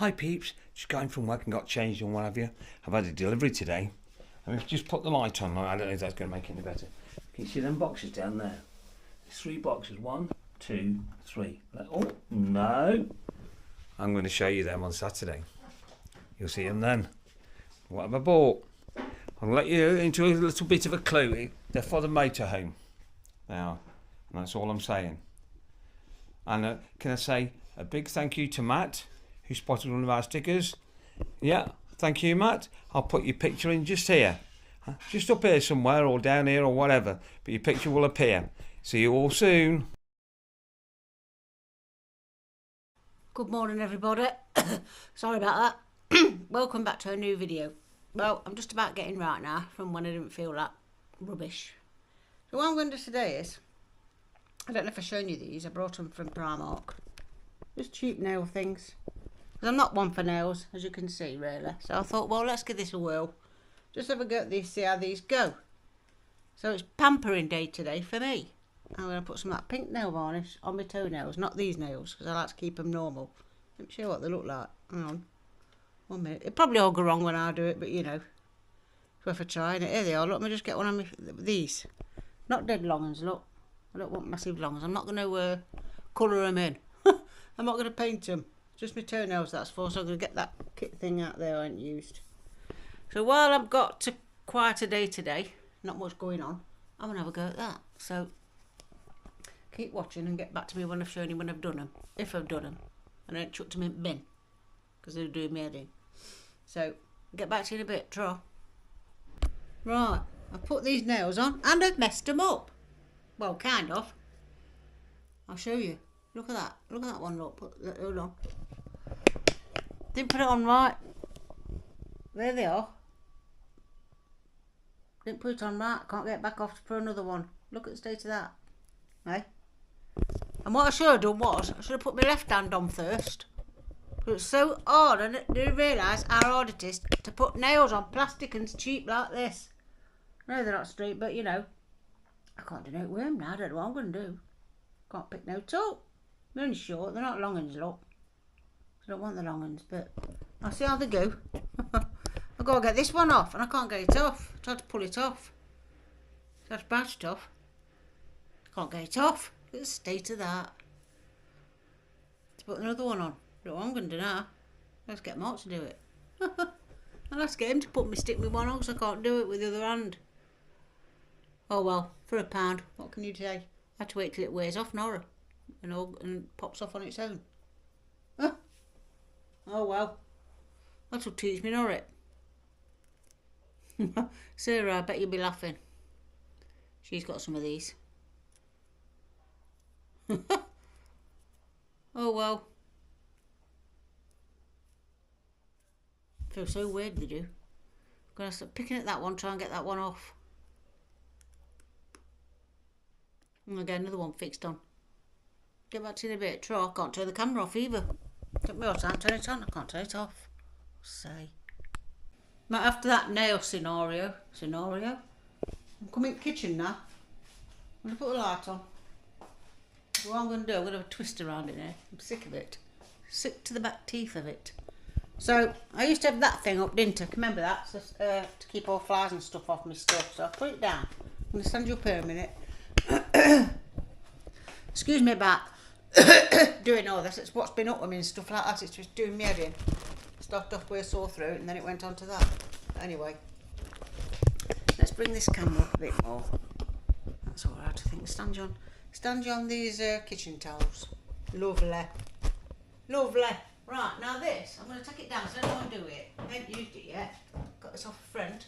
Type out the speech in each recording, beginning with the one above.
Hi peeps, just going from work and got changed and what have you. I've had a delivery today. And we've just put the light on. I don't know if that's going to make it any better. Can you see them boxes down there? There's 3 boxes. 1, 2, 3. Oh, no. I'm going to show you them on Saturday. You'll see them then. What have I bought? I'll let you into a little bit of a clue. They're for the motorhome. They are. And that's all I'm saying. And can I say a big thank you to Matt, who spotted one of our stickers. Yeah, thank you, Matt. I'll put your picture in just here. Just up here somewhere or down here or whatever. But your picture will appear. See you all soon. Good morning, everybody. Sorry about that. Welcome back to a new video. Well, I'm just about getting right now from when I didn't feel that rubbish. So what I'm going to do today is, I don't know if I've shown you these. I brought them from Primark. Just cheap nail things. Because I'm not one for nails, as you can see, really. So I thought, well, let's give this a whirl. Just have a go at these, see how these go. So it's pampering day today for me. I'm going to put some of that pink nail varnish on my toenails, not these nails, because I like to keep them normal. Let me show you what they look like. Hang on. 1 minute. It'll probably all go wrong when I do it, but you know. It's worth a try. And here they are. Let me just get one on these. Not dead long ones, look. I don't want massive long ones. I'm not going to colour them in. I'm not going to paint them. Just my toenails that's for, so I'm going to get that kit thing out there I ain't used. So while I've got to quite a day today, not much going on, I'm going to have a go at that. So keep watching and get back to me when I've shown you when I've done them. If I've done them. And I ain't chucked them in the bin. Because they're doing me head in. So, get back to you in a bit, Tro. Right, I've put these nails on and I've messed them up. Well, kind of. I'll show you. Look at that. Look at that one, look. Hold on. Didn't put it on right. There they are. Didn't put it on right. Can't get back off to put another one. Look at the state of that. Eh? And what I should have done was, I should have put my left hand on first. But it's so hard, I didn't realise how hard it is to put nails on plastic and cheap like this. No, they're not straight, but you know, I can't do no with them now. I don't know what I'm going to do. Can't pick no up. They're only short, they're not long ones, look. I don't want the long ones, but I'll see how they go. I've got to get this one off, and I can't get it off. I tried to pull it off. So I tried to brush it off. Can't get it off. Look at the state of that. Let's put another one on. Look what I'm going to do now. Let's get Mark to do it. I'll ask him to stick me one on because I can't do it with the other hand. Oh well, for £1, what can you say? I have to wait till it wears off, Nora, and pops off on its own. Huh? Oh well, that'll teach me, Nora. Sarah, I bet you'll be laughing. She's got some of these. Oh well. Feels so weird they do. I'm going to start picking at that one, try and get that one off. I'm going to get another one fixed on. Get back to you in a bit. Try, I can't turn the camera off either. Took me all time to turn it on, I can't turn it off. Say. But after that nail scenario, I'm coming in the kitchen now. I'm going to put the light on. So what I'm going to do, I'm going to have a twist around it now. I'm sick of it. Sick to the back teeth of it. So, I used to have that thing up, didn't I? Remember that? So, to keep all flies and stuff off my stuff. So, I put it down. I'm going to stand you up here a minute. Excuse me about doing all this. It's what's been up with me and stuff like that. It's just doing me head in. Started off with a sore throat and then it went on to that. But anyway, let's bring this camera up a bit more. That's all right, I think. Stand you on these kitchen towels. Lovely. Lovely. Right, now this, I'm going to take it down, so I don't want to do it. I haven't used it yet. Got this off a friend.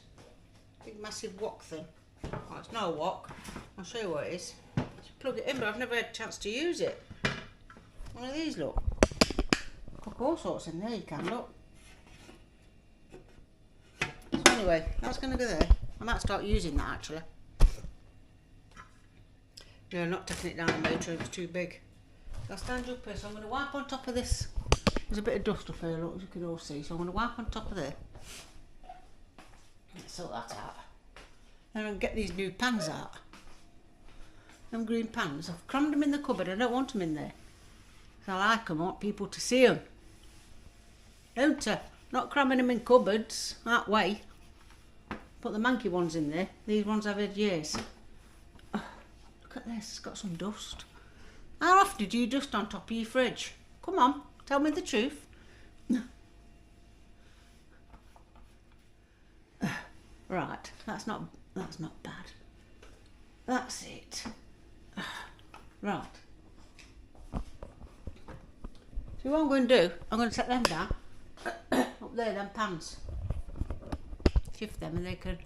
Big massive wok thing. Oh, it's not a wok. I'll show you what it is. Just plug it in, but I've never had a chance to use it. One of these, look. Cook all sorts in there, you can, look. So anyway, that's going to go there. I might start using that, actually. No, I'm not taking it down the motor, it's too big. So I'll stand you up here, so I'm going to wipe on top of this. There's a bit of dust up here, look, as you can all see. So I'm going to wipe on top of there. Let's sort that out. Then I'll get these new pans out. Them green pans. I've crammed them in the cupboard. I don't want them in there. I like them. I want people to see them. don't I? Not cramming them in cupboards that way. Put the manky ones in there. These ones I've had years. Oh, look at this, it's got some dust. How often do you dust on top of your fridge? Come on, tell me the truth. Right, that's not bad. That's it. Right. So what I'm going to do, I'm going to set them down. Up there, them pans. Shift them and they can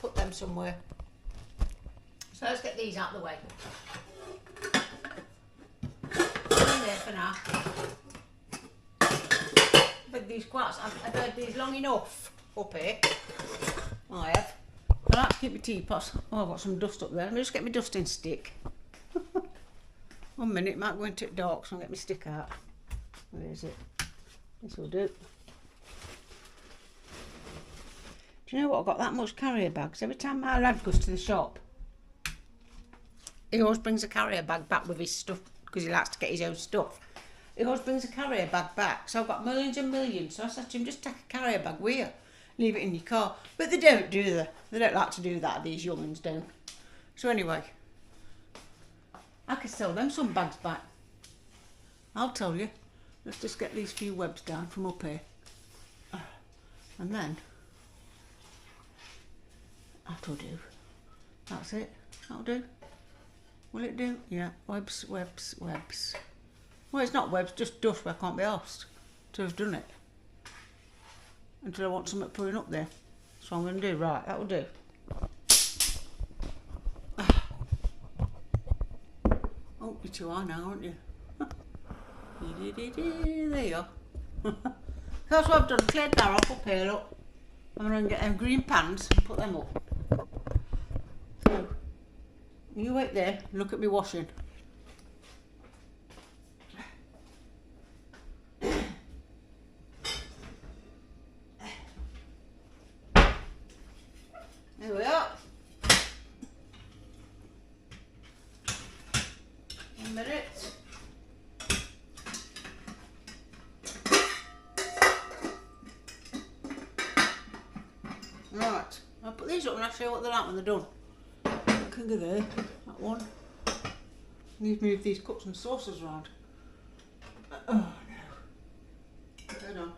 put them somewhere. So let's get these out of the way. Put them there for now. I've had these I've had these long enough up here. I have. I like to keep my teapots. Oh, I've got some dust up there. Let me just get my dusting stick. 1 minute, it might go into it dark, so I'll get my stick out. Where is it? This will do. Do you know what? I've got that much carrier bags. Every time my lad goes to the shop, he always brings a carrier bag back with his stuff because he likes to get his own stuff. He always brings a carrier bag back. So I've got millions and millions. So I said to him, just take a carrier bag with you. Leave it in your car. But they don't do that. They don't like to do that, these young'uns don't. So anyway, I could sell them some bags back. I'll tell you. Let's just get these few webs down from up here. And then, that'll do. That's it. That'll do. Will it do? Yeah. Webs, webs, webs. Well, it's not webs, just dust where I can't be asked to have done it. Until I want something putting up there. So I'm going to do. Right, that'll do. Oh, you're too high now, aren't you? There you are. That's what I've done. Cleared that off up here, look. I'm going to get them green pans and put them up. So, you wait there and look at me washing. There we are. 1 minute. Right, I'll put these up and I'll show you what they're like when they're done. Can go there, that one. Need to move these cups and saucers around. Oh no.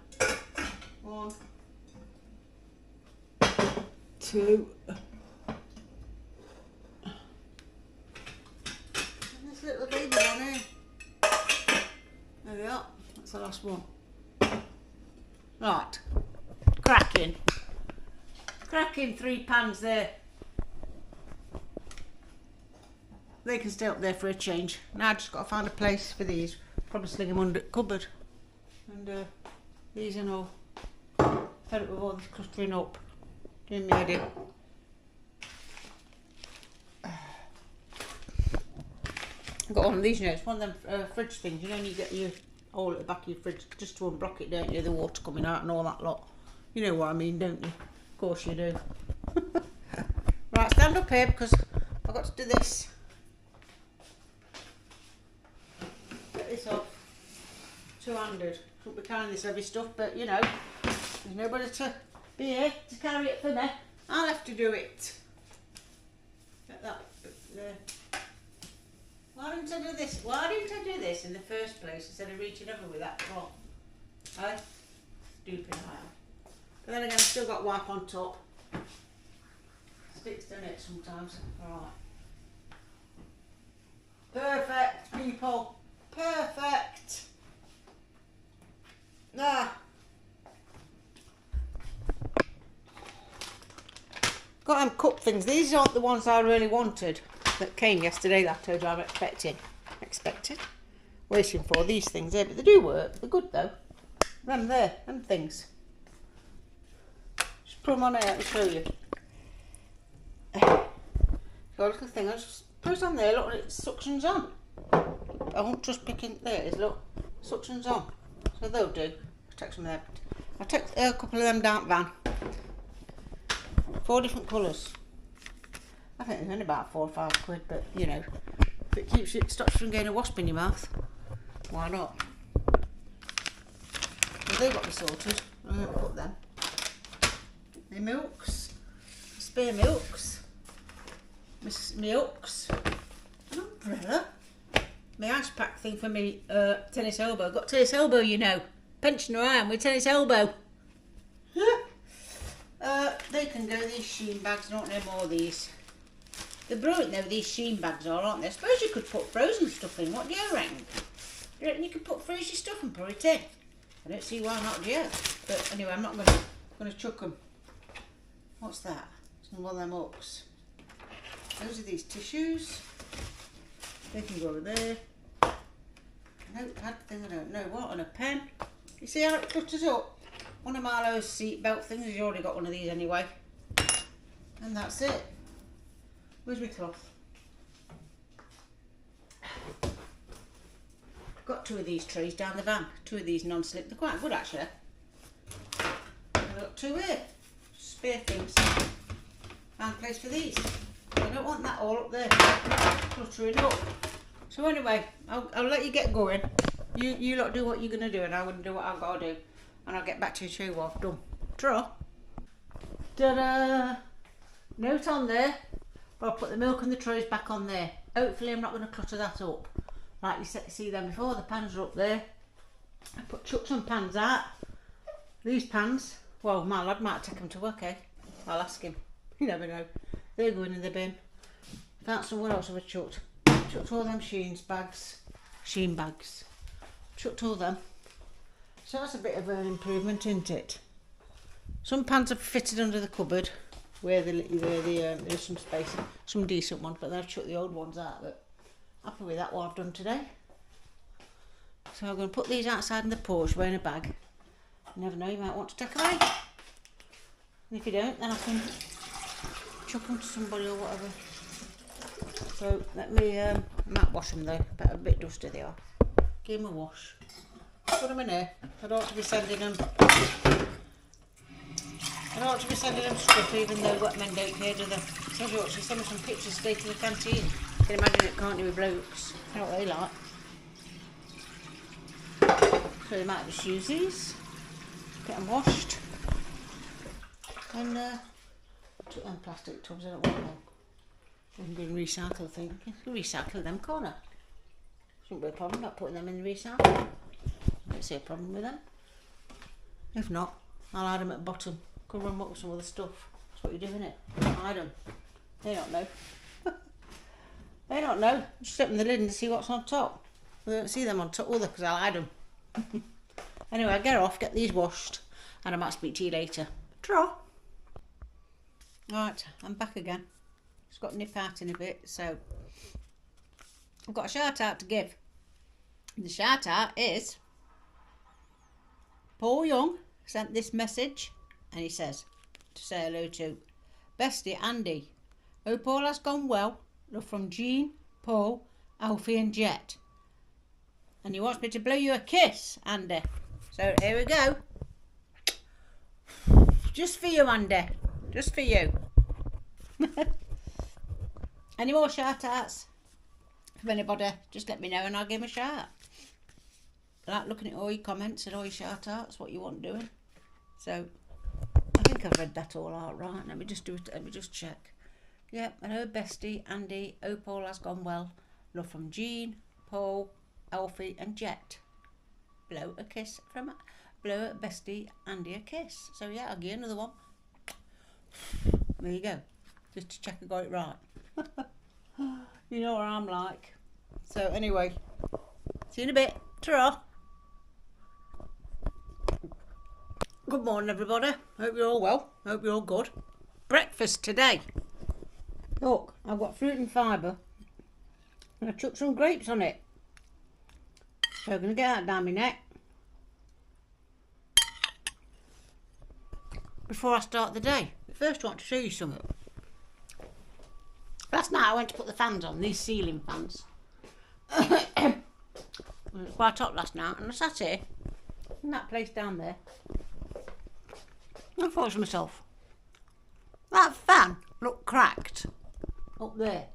Hold on. 1, 2. And this little baby one here. There we are. That's the last one. Right. Cracking. Cracking 3 pans there. They can stay up there for a change. Now I've just got to find a place for these. Probably sling them under the cupboard. And these and all. Fed up with all this clustering up. Doing me head in. I've got one of these now. It's one of them fridge things. You know, you get your hole at the back of your fridge just to unblock it, don't you? The water coming out and all that lot. You know what I mean, don't you? Of course you do. Right, stand up here because I've got to do this. Get this off. Two-handed. Shouldn't be carrying this heavy stuff, but you know, there's nobody to be here to carry it for me. I'll have to do it. Get that bit there. Why didn't I do this? Why didn't I do this in the first place instead of reaching over with that cloth? Stupid I am. But then again, I've still got wipe on top. Sticks in it sometimes. Alright. Perfect, people. Perfect. Ah. Got them cup things. These aren't the ones I really wanted that came yesterday that I told you I'm expecting. Waiting for these things here, but they do work. They're good though. Them there, them things. Just put them on here, let me show you. Got a little thing, I just put it on there, look, it suctions on. I won't just pick in, there it is, look, suctions on. So they'll do. I'll take some there. I'll take a couple of them down van. 4 different colours. I think they're only about 4 or 5 quid, but you know, if it stops you from getting a wasp in your mouth, why not? they've got to be sorted. I'm going to put them. My milks, spare milks, my hooks, an umbrella, my ice pack thing for me tennis elbow. I've got tennis elbow, you know. Pensioner I am with tennis elbow. They can go, these sheen bags, don't they, more of these. They're brilliant though, these sheen bags are, aren't they? I suppose you could put frozen stuff in, what do you reckon? You reckon you could put frozen stuff and put it in? I don't see why not, do you? But anyway, I'm not going to chuck them. What's that? It's one of them hooks. Those are these tissues. They can go over there. Notepad thing, I don't know what, and a pen. You see how it clutters up? One of Marlo's seat belt things, he's already got one of these anyway. And that's it. Where's my cloth? Got 2 of these trays down the van. 2 of these non-slip. They're quite good actually. I've got 2 here. Spare things. Found a place for these. I don't want that all up there. Cluttering up. So anyway, I'll let you get going. You lot do what you're going to do and I'm going to do what I've got to do. And I'll get back to you and show you what I've done. Ta-ra! Ta-da! Note on there. But I'll put the milk and the trays back on there. Hopefully I'm not going to clutter that up. Like you see them before, the pans are up there. I chucked some pans out. These pans, well, my lad might take them to work, eh? I'll ask him. You never know. They're going in the bin. Found some, what else have I chucked? Chucked all them sheen bags. Chucked all them. So that's a bit of an improvement, isn't it? Some pans are fitted under the cupboard where there's some space, some decent ones, but then I've chucked the old ones out. But happy with that, what I've done today. So I'm going to put these outside in the porch, away in a bag. You never know, you might want to take away. And if you don't, then I can chuck them to somebody or whatever. So let me, I might wash them though, but a bit dusty they are. Give them a wash. Put them in here. I don't want to be sending them stuff even though wet men don't care, do they? So you actually send me some pictures today to the canteen. You can imagine it, can't you, with blokes? You know what they like. So they might just use these, get them washed, and took them plastic tubs, I don't want them. They can be recycled, I think. You can recycle them, can't I? Shouldn't be a problem about putting them in the recycle. I don't see a problem with them. If not, I'll hide them at the bottom. Cover them up with some other stuff. That's what you're doing, it. Hide them. They don't know. They don't know. Just open the lid and see what's on top. They don't see them on top, will they? Because I'll hide them. Anyway, I'll get off, get these washed, and I might speak to you later. Ta-ra! Right, I'm back again. Just got to nip out in a bit, so I've got a shout out to give. The shout out is Paul Young sent this message, and he says to say hello to Bestie Andy. Hope all has gone well. Love from Jean, Paul, Alfie and Jet. And he wants me to blow you a kiss, Andy. So here we go. Just for you, Andy. Just for you. Any more shout outs? If anybody, just let me know and I'll give them a shout. I like looking at all your comments and all your shout outs, what you want doing. So I think I've read that all out right. Let me just do it. Let me just check. Yep, hello Bestie, Andy. Hope all has gone well. Love from Jean, Paul, Alfie and Jet. Blow a kiss from blow Bestie Andy a kiss. So yeah, I'll give you another one. There you go. Just to check I got it right. You know what I'm like. So anyway, see you in a bit. Ta-ra. Good morning everybody. Hope you're all well. Hope you're all good. Breakfast today. Look, I've got fruit and fibre. And I chucked some grapes on it. So I'm going to get that down my neck. Before I start the day. But first I want to show you something. Last night I went to put the fans on, these ceiling fans. It was quite hot last night and I sat here in that place down there. And I thought to myself, that fan looked cracked up there.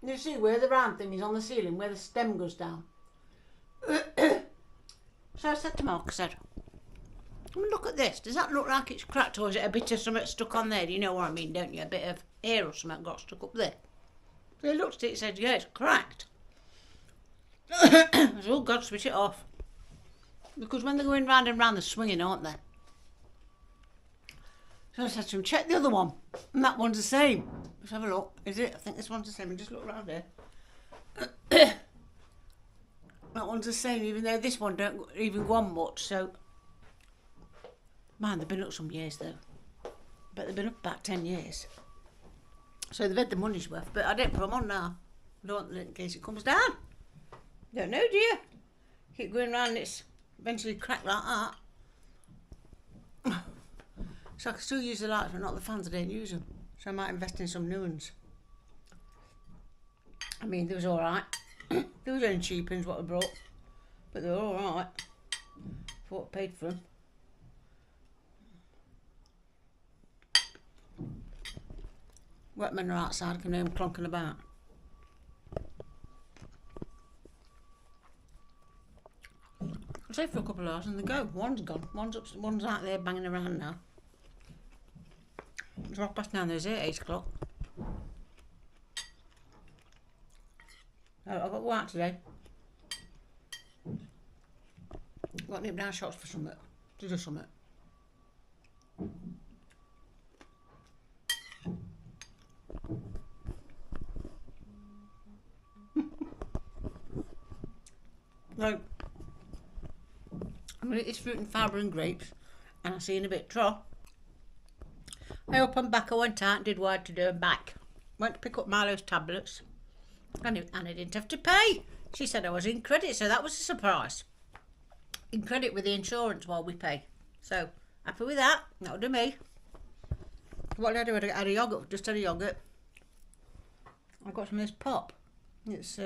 You see where the round thing is on the ceiling, where the stem goes down. So So I said to Mark, I said, I mean, look at this. Does that look like it's cracked, or is it a bit of something stuck on there? Do you know what I mean, don't you? A bit of air or something got stuck up there. So he looked at it and said, yeah, it's cracked. I said, oh God, switch it off. Because when they're going round and round, they're swinging, aren't they? So I said to him, check the other one. And that one's the same. Let's have a look. Is it? I think this one's the same. And just look round here. That one's the same, even though this one don't even go on much. So, man, they've been up some years though. But they've been up about 10 years. So they've had the money's worth. But I don't put them on now. I don't want it in case it comes down. Don't know, do you? Keep going round and it's eventually cracked like that. So I can still use the lights, but not the fans. I don't use them. So I might invest in some new ones. I mean, they was alright. They was only cheap ones what I brought. But they were alright. For what I paid for them. Workmen are outside, I can hear them clonking about. I'll stay for a couple of hours and they go. One's gone. One's out there banging around now. It's 9:30, there's 8 o'clock. I've got to go out today. I've got to nip down shops for something. To do something. Like, I'm going to eat this fruit and fibre and grapes, and I'll see you in a bit. Tro. I up and back, I went out and did what I had to do and back. Went to pick up Milo's tablets, and I didn't have to pay. She said I was in credit, so that was a surprise. In credit with the insurance while we pay. So, happy with that. That'll do me. What did I do? I had a yoghurt, just had a yoghurt. I got some of this pop. It's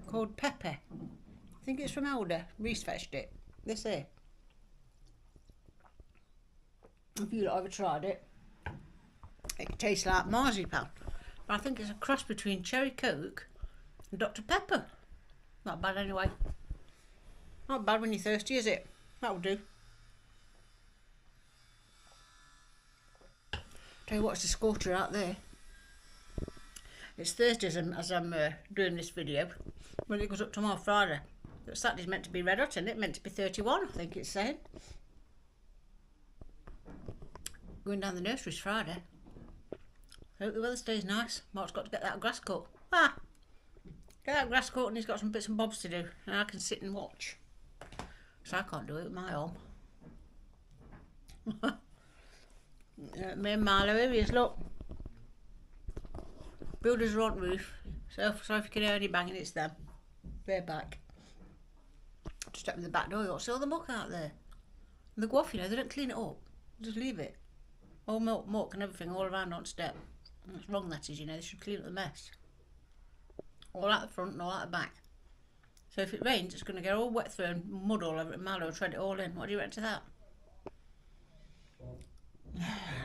called Pepper. I think it's from Elder. Reese fetched it. This here. If you lot ever tried it, it tastes like marzipan. But I think it's a cross between Cherry Coke and Dr. Pepper. Not bad anyway. Not bad when you're thirsty, is it? That'll do. Tell you what's the scorcher out there. It's Thursday as I'm doing this video. When it goes up tomorrow, Friday. But Saturday's meant to be red hot, isn't it? Meant to be 31, I think it's saying. Going down the nurseries Friday. I hope the weather stays nice. Mark's got to get that grass cut. Get that grass cut and he's got some bits and bobs to do. And I can sit and watch. So I can't do it with my arm. Me and Milo, here he is, look. Builders are on roof. So if you can hear any banging, it's them. They're back. Just open the back door, you'll see all the muck out there. And the guaff, you know, they don't clean it up. Just leave it. All muck and everything all around on step. And that's wrong, that is, you know, they should clean up the mess. All out the front and all out the back. So if it rains, it's going to get all wet through and mud all over it. Milo will tread it all in. What do you reckon to that?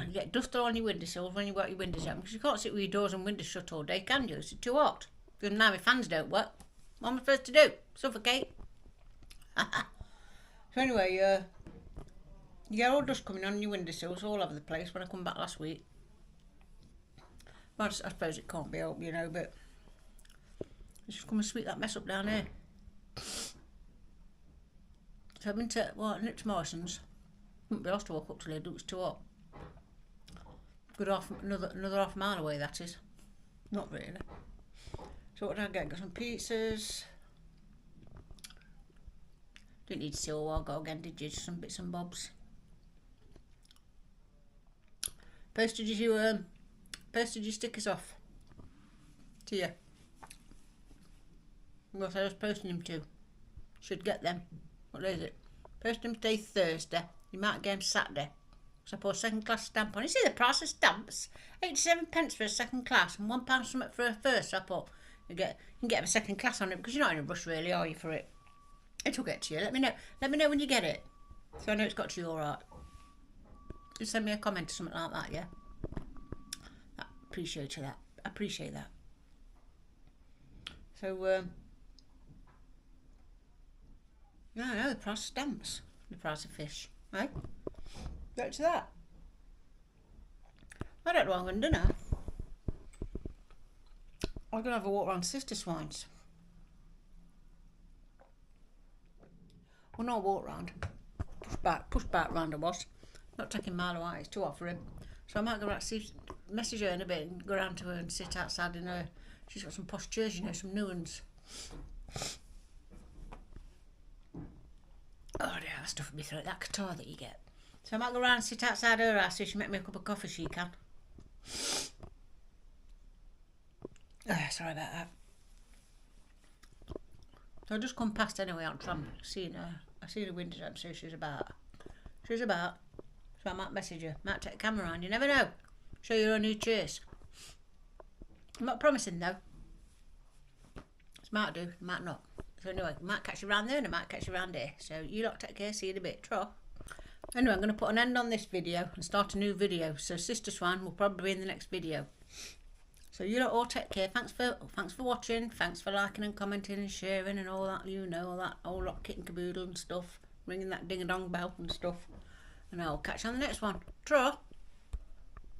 You get dust all on your windowsills when you've got your windows open, because you can't sit with your doors and windows shut all day, can you? It's too hot. Because now my fans don't work. What am I supposed to do? Suffocate? So anyway, you get all dust coming on your windowsills all over the place when I come back last week. Well, I suppose it can't be helped, you know, but let's just come and sweep that mess up down here. So I've been to, nipped to Morrison's. Wouldn't be asked to walk up to Lidl, it was too hot. Good another half mile away, that is. Not really. So what did I get? Got some pizzas. Didn't need to see all I got again, did you? Just some bits and bobs. Posted your stickers off to you. What I was posting them to. Should get them. What day is it? Posted them today, Thursday. You might get them Saturday. So I put a second class stamp on. You see the price of stamps? 87 pence for a second class and £1 something for a first. So I thought you can get a second class on it because you're not in a rush really, are you, for it? It'll get to you. Let me know. Let me know when you get it. So I know it's got to you all right. Just send me a comment or something like that, yeah? I appreciate that. I appreciate that. So, No, no, the price of stamps, the price of fish, right? Get to that. I don't know what I'm going to do now. I'm going to have a walk around Sister Swine's. Well, not walk round. Push back round I was. Not taking mile away, it's too hot for him. So I might go around, message her in a bit and go round to her and sit outside in her. She's got some posh chairs, you know, some new ones. Oh dear, that stuff would be through it, that guitar that you get. So I might go round and sit outside her house so she can make me a cup of coffee, she can. Oh, sorry about that. So I just come past anyway on tram, seen her. I seen her windows and see she's about. She's about. So I might message her, might take a camera around, you never know. Show you her new chase. I'm not promising though. It might do, it might not. So anyway, I might catch you around there and I might catch you around here. So you lot take care, see you in a bit. Tra. Anyway, I'm going to put an end on this video and start a new video. So Sister Swan will probably be in the next video. So you lot all take care. Thanks for watching. Thanks for liking and commenting and sharing and all that, you know, all that whole lot kit and caboodle and stuff. Ringing that ding-a-dong bell and stuff. And I'll catch you on the next one. Ta-ra!